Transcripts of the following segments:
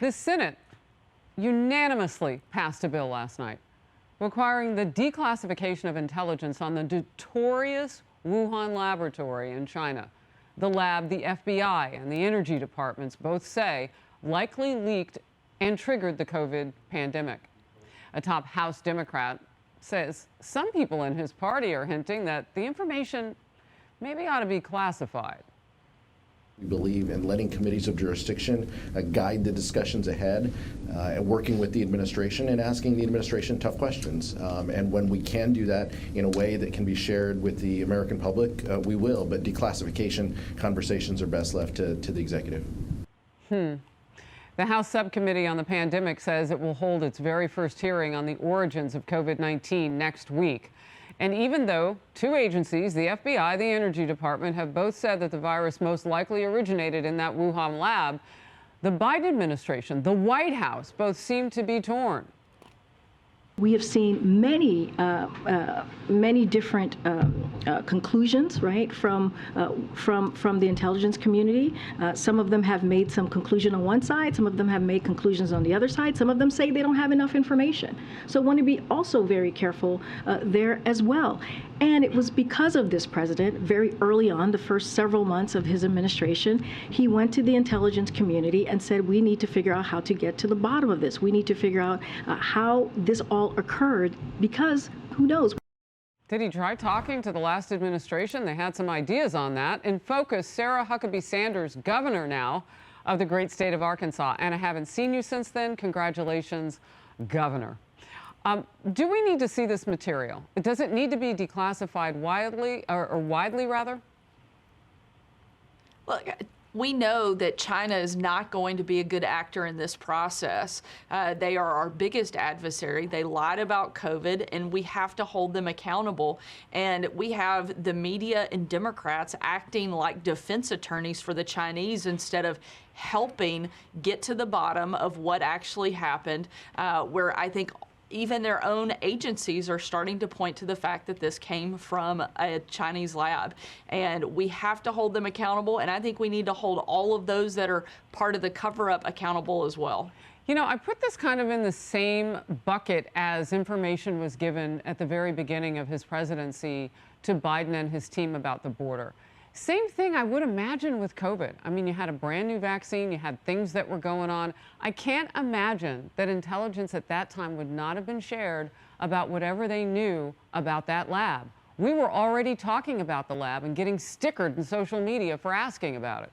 The Senate unanimously passed a bill last night requiring the declassification of intelligence on the notorious Wuhan laboratory in China. The lab, the FBI, and the energy departments both say likely leaked and triggered the COVID pandemic. A top House Democrat says some people in his party are hinting that the information maybe ought to be classified. We believe in letting committees of jurisdiction guide the discussions ahead, and working with the administration and asking the administration tough questions. And when we can do that in a way that can be shared with the American public, we will. But declassification conversations are best left to the executive. The House Subcommittee on the Pandemic says it will hold its very first hearing on the origins of COVID-19 next week. And even though two agencies, the FBI, the Energy Department, have both said that the virus most likely originated in that Wuhan lab, the Biden administration, the White House, both seem to be torn. We have seen many different conclusions, right, from the intelligence community. Some of them have made some conclusion on one side. Some of them have made conclusions on the other side. Some of them say they don't have enough information. So I want to be also very careful there as well. And it was because of this president, very early on, the first several months of his administration, he went to the intelligence community and said, we need to figure out how to get to the bottom of this. We need to figure out how this all occurred, because who knows? Did he try talking to the last administration? They had some ideas on that. In Focus, Sarah Huckabee Sanders, governor now of the great state of Arkansas. And I haven't seen you since then. Congratulations, governor. Do we need to see this material? Does it need to be declassified widely, or widely rather? Well, we know that China is not going to be a good actor in this process. They are our biggest adversary. They lied about COVID, and we have to hold them accountable. And we have the media and Democrats acting like defense attorneys for the Chinese instead of helping get to the bottom of what actually happened, where I think even their own agencies are starting to point to the fact that this came from a Chinese lab. And we have to hold them accountable, and I think we need to hold all of those that are part of the cover-up accountable as well. You know, I put this kind of in the same bucket as information was given at the very beginning of his presidency to Biden and his team about the border. Same thing I would imagine with COVID. I mean, you had a brand new vaccine, you had things that were going on. I can't imagine that intelligence at that time would not have been shared about whatever they knew about that lab. We were already talking about the lab and getting stickered in social media for asking about it.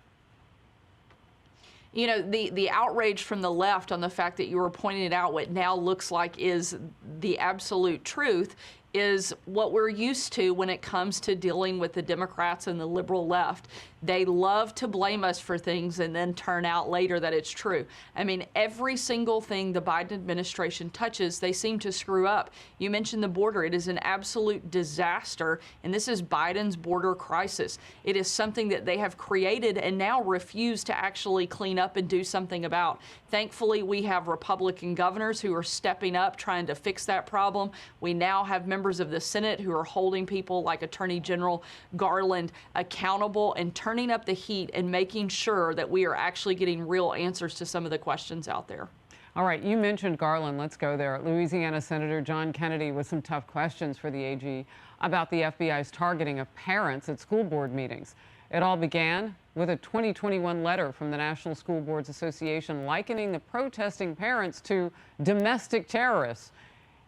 You know, the outrage from the left on the fact that you were pointing it out, what now looks like is the absolute truth, is what we're used to when it comes to dealing with the Democrats and the liberal left. They love to blame us for things and then turn out later that it's true. I mean, every single thing the Biden administration touches, they seem to screw up. You mentioned the border. It is an absolute disaster, and this is Biden's border crisis. It is something that they have created and now refuse to actually clean up and do something about. Thankfully, we have Republican governors who are stepping up, trying to fix that problem. We now have members of the Senate who are holding people like Attorney General Garland accountable and turning up the heat and making sure that we are actually getting real answers to some of the questions out there. All right, you mentioned Garland. Let's go there. Louisiana Senator John Kennedy with some tough questions for the AG about the FBI's targeting of parents at school board meetings. It all began with a 2021 letter from the National School Boards Association likening the protesting parents to domestic terrorists.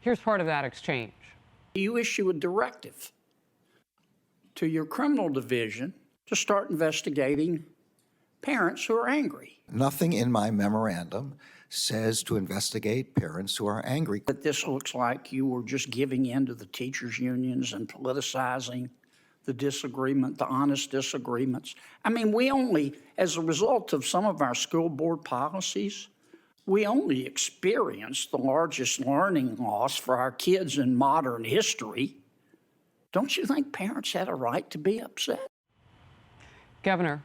Here's part of that exchange. You issue a directive to your criminal division to start investigating parents who are angry. Nothing in my memorandum says to investigate parents who are angry. But this looks like you were just giving in to the teachers' unions and politicizing the disagreement, the honest disagreements. I mean, we only, as a result of some of our school board policies, we only experienced the largest learning loss for our kids in modern history. Don't you think parents had a right to be upset? Governor.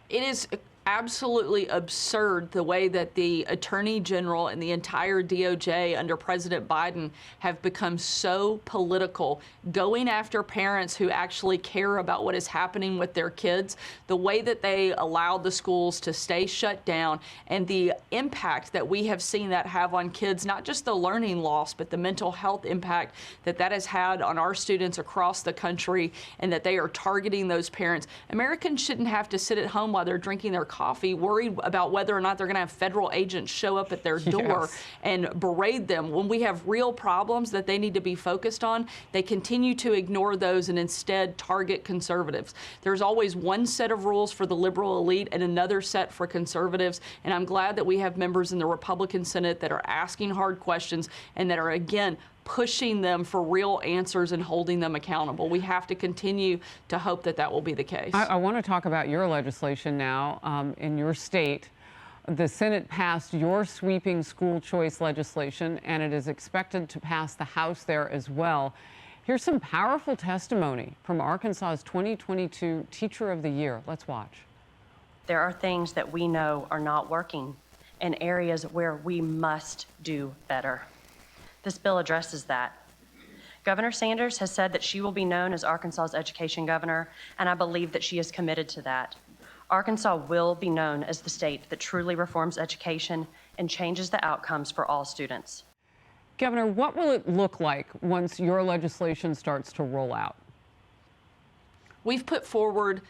It is absolutely absurd the way that the Attorney General and the entire DOJ under President Biden have become so political, going after parents who actually care about what is happening with their kids, the way that they allowed the schools to stay shut down, and the impact that we have seen that have on kids, not just the learning loss, but the mental health impact that that has had on our students across the country, and that they are targeting those parents. Americans shouldn't have to sit at home while they're drinking their coffee, worried about whether or not they're going to have federal agents show up at their door and berate them. When we have real problems that they need to be focused on, they continue to ignore those and instead target conservatives. There's always one set of rules for the liberal elite and another set for conservatives, and I'm glad that we have members in the Republican Senate that are asking hard questions and that are, again, pushing them for real answers and holding them accountable. We have to continue to hope that that will be the case. I want to talk about your legislation now. In your state, the Senate passed your sweeping school choice legislation, and it is expected to pass the House there as well. Here's some powerful testimony from Arkansas's 2022 Teacher of the Year. Let's watch. There are things that we know are not working in areas where we must do better. This bill addresses that. Governor Sanders has said that she will be known as Arkansas's education governor, and I believe that she is committed to that. Arkansas will be known as the state that truly reforms education and changes the outcomes for all students. Governor, what will it look like once your legislation starts to roll out? We've put forward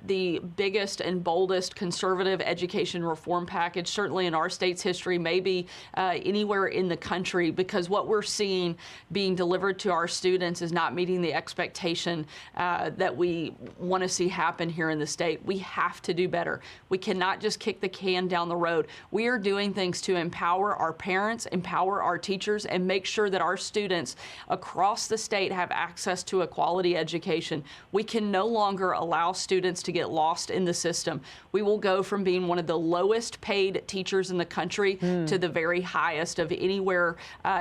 the biggest and boldest conservative education reform package, certainly in our state's history, maybe anywhere in the country, because what we're seeing being delivered to our students is not meeting the expectation that we want to see happen here in the state. We have to do better. We cannot just kick the can down the road. We are doing things to empower our parents, empower our teachers, and make sure that our students across the state have access to a quality education. We can no longer allow students to get lost in the system. We will go from being one of the lowest paid teachers in the country to the very highest of anywhere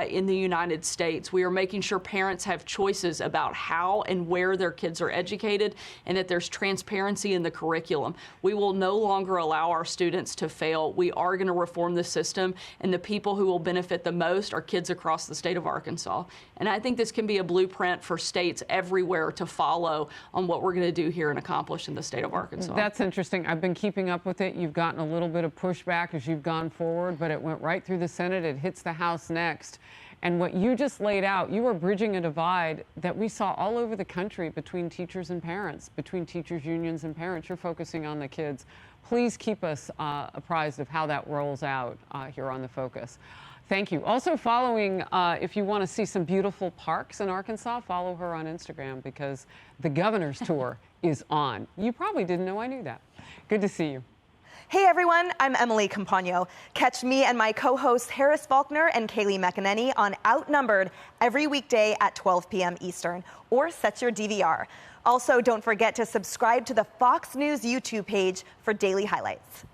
in the United States. We are making sure parents have choices about how and where their kids are educated, and that there's transparency in the curriculum. We will no longer allow our students to fail. We are going to reform the system, and the people who will benefit the most are kids across the state of Arkansas. And I think this can be a blueprint for states everywhere to follow on what we're going to do here and accomplish in the state of Arkansas. That's interesting. I've been keeping up with it. You've gotten a little bit of pushback as you've gone forward, but it went right through the Senate. It hits the House next. And what you just laid out, you are bridging a divide that we saw all over the country between teachers and parents, between teachers' unions and parents. You're focusing on the kids. Please keep us apprised of how that rolls out here on The Focus. Thank you. Also following, if you want to see some beautiful parks in Arkansas, follow her on Instagram, because the governor's tour is on. You probably didn't know I knew that. Good to see you. Hey everyone, I'm Emily Campagno. Catch me and my co-hosts Harris Faulkner and Kaylee McEnany on Outnumbered every weekday at 12 p.m. Eastern, or set your DVR. Also, don't forget to subscribe to the Fox News YouTube page for daily highlights.